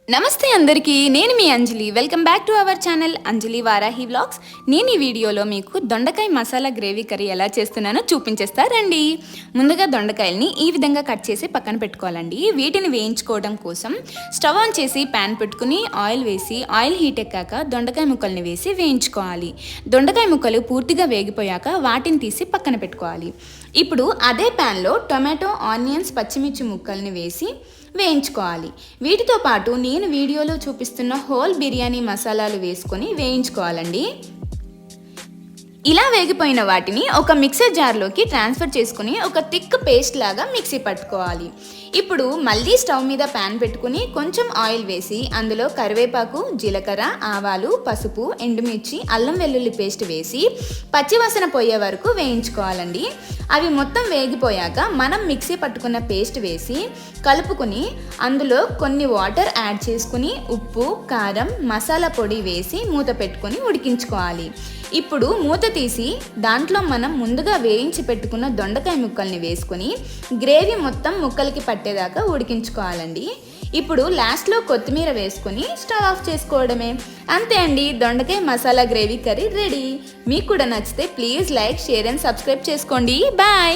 నమస్తే అందరికీ, నేను మీ Anjali. Welcome back to our channel Anjali Varahi vlogs. నేను ఈ వీడియోలో మీకు దొండకాయ మసాలా గ్రేవీ కర్రీ ఎలా చేస్తున్నానో చూపించేస్తా రండి. ముందుగా దొండకాయల్ని ఈ విధంగా కట్ చేసి పక్కన పెట్టుకోవాలండి. వీటిని వేయించుకోవడం కోసం స్టవ్ ఆన్ చేసి ప్యాన్ పెట్టుకుని ఆయిల్ వేసి ఆయిల్ హీట్ ఎక్కాక దొండకాయ ముక్కల్ని వేసి వేయించుకోవాలి. దొండకాయ ముక్కలు పూర్తిగా వేగిపోయాక వాటిని తీసి పక్కన పెట్టుకోవాలి. ఇప్పుడు అదే ప్యాన్లో టొమాటో, ఆనియన్స్, పచ్చిమిర్చి ముక్కల్ని వేసి వేయించుకోవాలి. వీటితో పాటు నేను వీడియోలో చూపిస్తున్న హోల్ బిర్యానీ మసాలాలు వేసుకొని వేయించుకోవాలండి. ఇలా వేగిపోయిన వాటిని ఒక మిక్సర్ జార్లోకి ట్రాన్స్ఫర్ చేసుకుని ఒక థిక్ పేస్ట్ లాగా మిక్సీ పట్టుకోవాలి. ఇప్పుడు మళ్ళీ స్టవ్ మీద ప్యాన్ పెట్టుకుని కొంచెం ఆయిల్ వేసి అందులో కరివేపాకు, జీలకర్ర, ఆవాలు, పసుపు, ఎండుమిర్చి, అల్లం వెల్లుల్లి పేస్ట్ వేసి పచ్చివాసన పోయే వరకు వేయించుకోవాలండి. అవి మొత్తం వేగిపోయాక మనం మిక్సీ పట్టుకున్న పేస్ట్ వేసి కలుపుకుని అందులో కొన్ని వాటర్ యాడ్ చేసుకుని ఉప్పు, కారం, మసాలా పొడి వేసి మూత పెట్టుకొని ఉడికించుకోవాలి. ఇప్పుడు మూత తీసి దాంట్లో మనం ముందుగా వేయించి పెట్టుకున్న దొండకాయ ముక్కల్ని వేసుకొని గ్రేవీ మొత్తం ముక్కలకి పట్టేదాకా ఉడికించుకోవాలండి. ఇప్పుడు లాస్ట్లో కొత్తిమీర వేసుకొని స్టవ్ ఆఫ్ చేసుకోవడమే. అంతే అండి, దొండకాయ మసాలా గ్రేవీ కర్రీ రెడీ. మీకు కూడా నచ్చితే please like, share and subscribe చేసుకోండి. బాయ్.